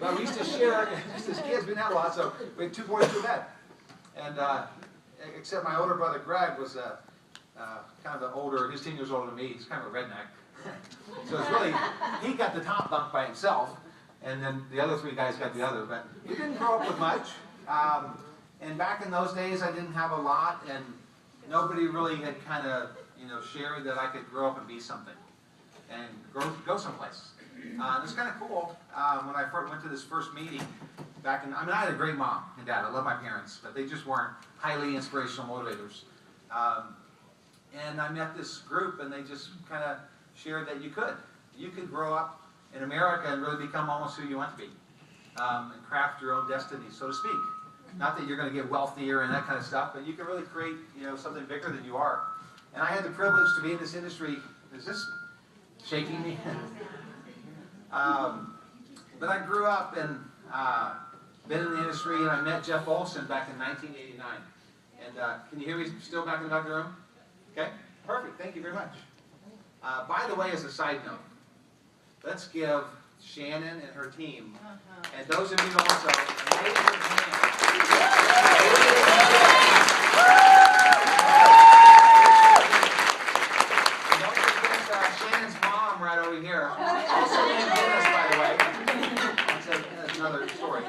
But we used to share, just as kids, we didn't have a lot, so we had 2 boys to bed. And except my older brother Greg was kind of older, he's 10 years older than me, he's kind of a redneck. So it's really, he got the top bunk by himself, and then the other 3 guys got the other. But we didn't grow up with much. And back in those days, I didn't have a lot, and nobody really had kind of, shared that I could grow up and be something and go someplace. It's kind of cool. When I first went to this first meeting back in, I had a great mom and dad. I love my parents, but they just weren't highly inspirational motivators. And I met this group, and they just kind of shared that you could grow up in America and really become almost who you want to be, and craft your own destiny, so to speak. Not that you're going to get wealthier and that kind of stuff, but you can really create, something bigger than you are. And I had the privilege to be in this industry. Is this shaking me? But I grew up and been in the industry, and I met Jeff Olson back in 1989. And can you hear me still back in the back of the room? Okay, perfect. Thank you very much. By the way, as a side note, let's give Shannon and her team, and those of you also, a major hand. Shannon's mom right over here. Also named Dennis, by the way. That's another story.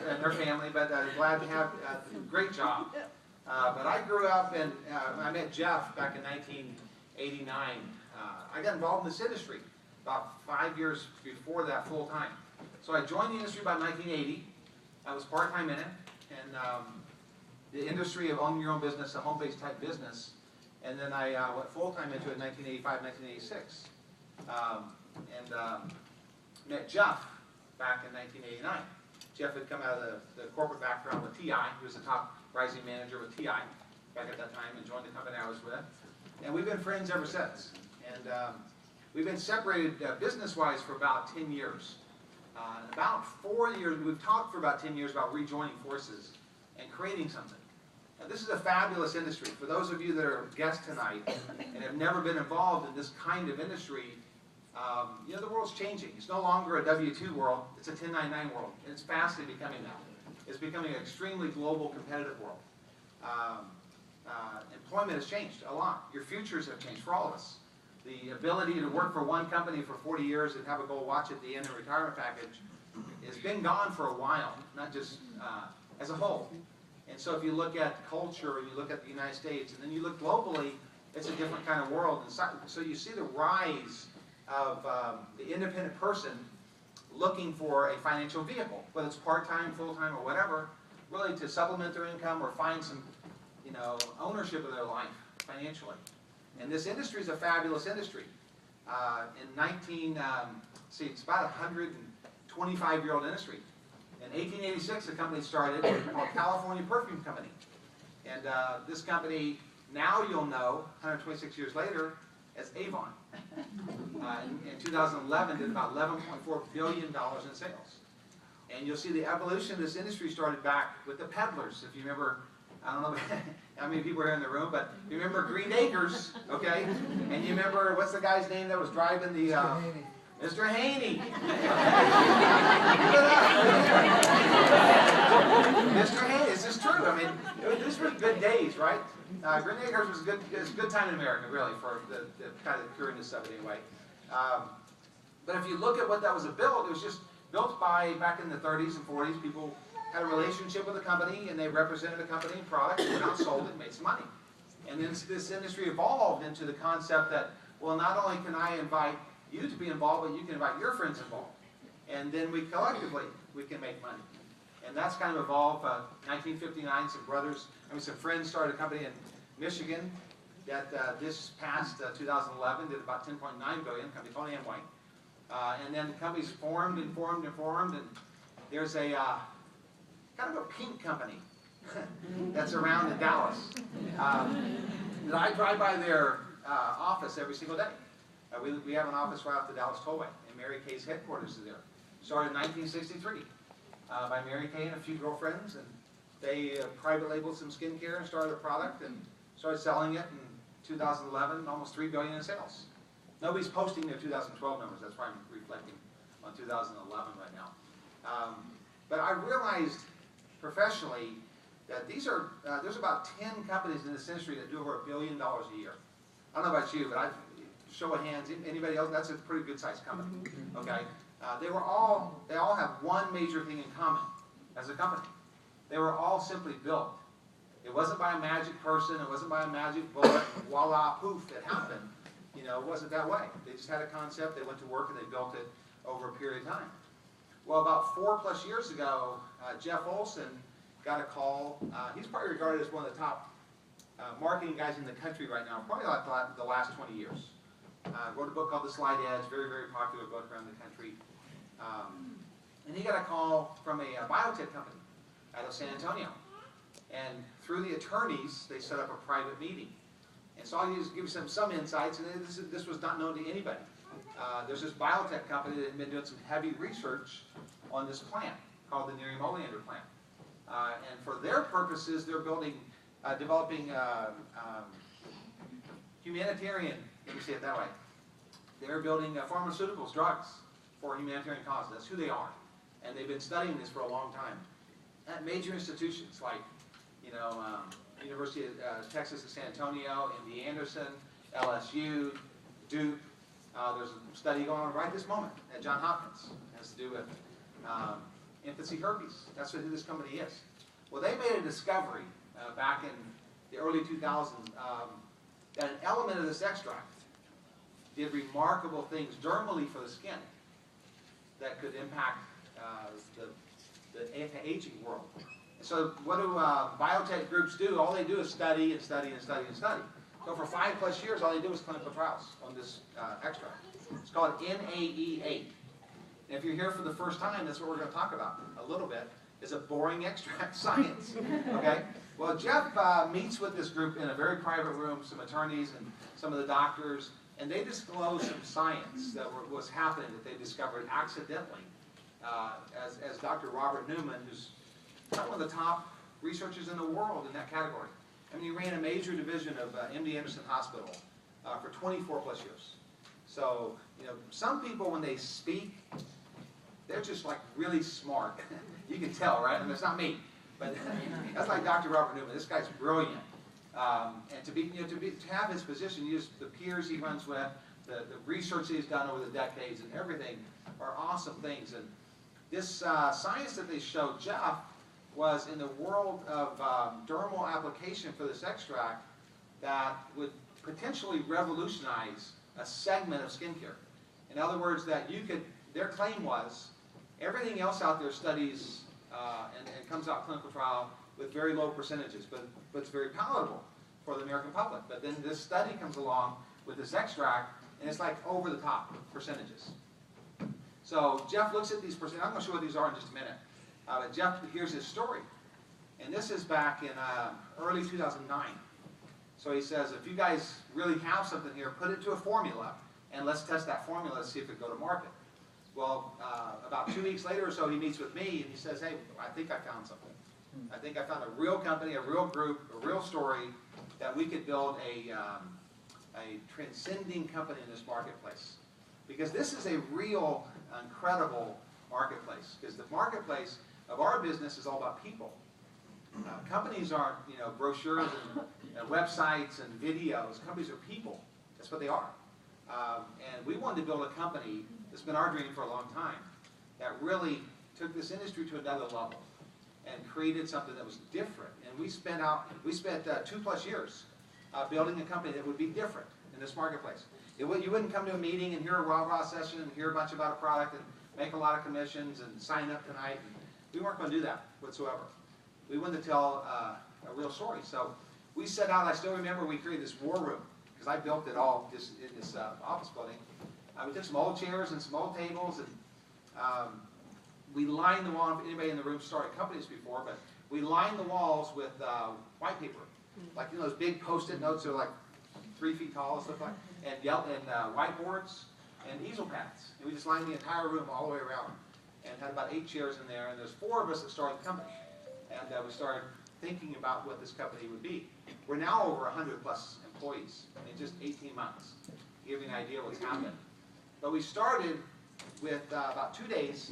And her family, but glad to have a great job. But I grew up and I met Jeff back in 1989. I got involved in this industry about 5 years before that full time. So I joined the industry by 1980. I was part-time in it, and the industry of owning your own business, a home-based type business, and then I went full-time into it in 1985, 1986, and met Jeff back in 1989. Jeff had come out of the corporate background with TI. He was the top rising manager with TI back at that time, and joined the company I was with. And we've been friends ever since. And we've been separated business-wise for about 10 years. About 4 years, we've talked for about 10 years about rejoining forces and creating something. Now, this is a fabulous industry. For those of you that are guests tonight and have never been involved in this kind of industry, the world's changing. It's no longer a W-2 world, it's a 1099 world. And it's fastly becoming that. It's becoming an extremely global, competitive world. Employment has changed a lot. Your futures have changed for all of us. The ability to work for one company for 40 years and have a gold watch at the end of a retirement package has been gone for a while, not just as a whole. And so if you look at culture, and you look at the United States, and then you look globally, it's a different kind of world. And so you see the rise of the independent person looking for a financial vehicle, whether it's part-time, full-time, or whatever, really to supplement their income or find some, ownership of their life financially. And this industry is a fabulous industry. It's about a 125-year-old industry. In 1886, a company started called California Perfume Company. And this company, now you'll know, 126 years later, as Avon. In 2011, did about $11.4 billion in sales. And you'll see the evolution of this industry started back with the peddlers. If you remember, I don't know how many people are here in the room, but you remember Green Acres, okay? And you remember, what's the guy's name that was driving the... Mr. Haney. Mr. Haney, this is true. I mean, these were good days, right? Green Acres was a good time in America, really, for the kind of cureness of it anyway. But if you look at what that was built, it was just built by, back in the 30s and 40s, people had a relationship with a company, and they represented a company and product, and went out and sold it and made some money. And then this industry evolved into the concept that, well, not only can I invite you to be involved, but you can invite your friends involved. And then we collectively, we can make money. And that's kind of evolved. 1959, some friends started a company in Michigan that this past 2011 did about $10.9 billion, a company called Amway. And then the companies formed and formed and formed, and there's a kind of a pink company that's around in Dallas. And I drive by their office every single day. We have an office right off the Dallas Tollway, and Mary Kay's headquarters is there. Started in 1963 by Mary Kay and a few girlfriends, and they private labeled some skincare and started a product and started selling it in 2011, almost $3 billion in sales. Nobody's posting their 2012 numbers, that's why I'm reflecting on 2011 right now. But I realized professionally that these are, there's about 10 companies in this industry that do over $1 billion a year. I don't know about you, but show of hands, anybody else? That's a pretty good sized company, okay? They all have one major thing in common as a company. They were all simply built. It wasn't by a magic person, it wasn't by a magic bullet, voila, poof, it happened. You know, it wasn't that way. They just had a concept, they went to work, and they built it over a period of time. Well, about 4+ years ago, Jeff Olson got a call. He's probably regarded as one of the top marketing guys in the country right now, probably like the last 20 years. Wrote a book called The Slide Edge, very, very popular book around the country. And he got a call from a biotech company out of San Antonio. And through the attorneys, they set up a private meeting. And so I'll give you some insights, and this was not known to anybody. There's this biotech company that had been doing some heavy research on this plant called the Nerium plant. And for their purposes, they're developing humanitarian, let me say it that way. They're building pharmaceuticals, drugs for humanitarian causes. That's who they are. And they've been studying this for a long time. At major institutions like, University of Texas at San Antonio, MD Anderson, LSU, Duke. There's a study going on right this moment at Johns Hopkins. It has to do with infancy herpes. That's who this company is. Well, they made a discovery back in the early 2000s that an element of this extract did remarkable things dermally for the skin that could impact the anti-aging world. And so what do biotech groups do? All they do is study and study and study and study. So for 5+ years, all they do is clinical trials on this extract. It's called NAE8. And if you're here for the first time, that's what we're going to talk about a little bit, is a boring extract science. Okay? Well, Jeff meets with this group in a very private room, some attorneys and some of the doctors, and they disclose some science that was happening that they discovered accidentally. As Dr. Robert Newman, who's one of the top researchers in the world in that category. I mean, he ran a major division of MD Anderson Hospital for 24+ years. So, some people when they speak, they're just like really smart. You can tell, right? I mean, it's not me, but that's like Dr. Robert Newman. This guy's brilliant. And to have his position, the peers he runs with, the research he's done over the decades, and everything are awesome things. And this science that they showed Jeff was in the world of dermal application for this extract that would potentially revolutionize a segment of skincare. In other words, that their claim was, everything else out there studies and comes out clinical trial with very low percentages, but it's very palatable for the American public. But then this study comes along with this extract, and it's like over the top percentages. So Jeff looks at these percentages. I'm going to show what these are in just a minute. But Jeff hears his story. And this is back in early 2009. So he says, if you guys really have something here, put it to a formula, and let's test that formula and see if it go to market. Well, about 2 weeks later or so, he meets with me, and he says, hey, I think I found something. I think I found a real company, a real group, a real story that we could build a transcending company in this marketplace. Because this is a real, incredible marketplace. Because the marketplace of our business is all about people. Companies aren't, brochures and websites and videos. Companies are people. That's what they are. And we wanted to build a company, that's been our dream for a long time, that really took this industry to another level and created something that was different. And we spent 2+ years building a company that would be different in this marketplace. You wouldn't come to a meeting and hear a rah-rah session and hear a bunch about a product and make a lot of commissions and sign up tonight. We weren't going to do that whatsoever. We wanted to tell a real story. So we set out, I still remember we created this war room, because I built it all just in this office building. We took some old chairs and some old tables, and we lined the wall. If anybody in the room started companies before, but we lined the walls with white paper. Like those big post-it notes that are like 3 feet tall and stuff like that, and whiteboards and easel pads. And we just lined the entire room all the way around, and had about 8 chairs in there. And there's 4 of us that started the company, and we started thinking about what this company would be. We're now over 100+ employees in just 18 months, to give you an idea what's happened. But we started with about 2 days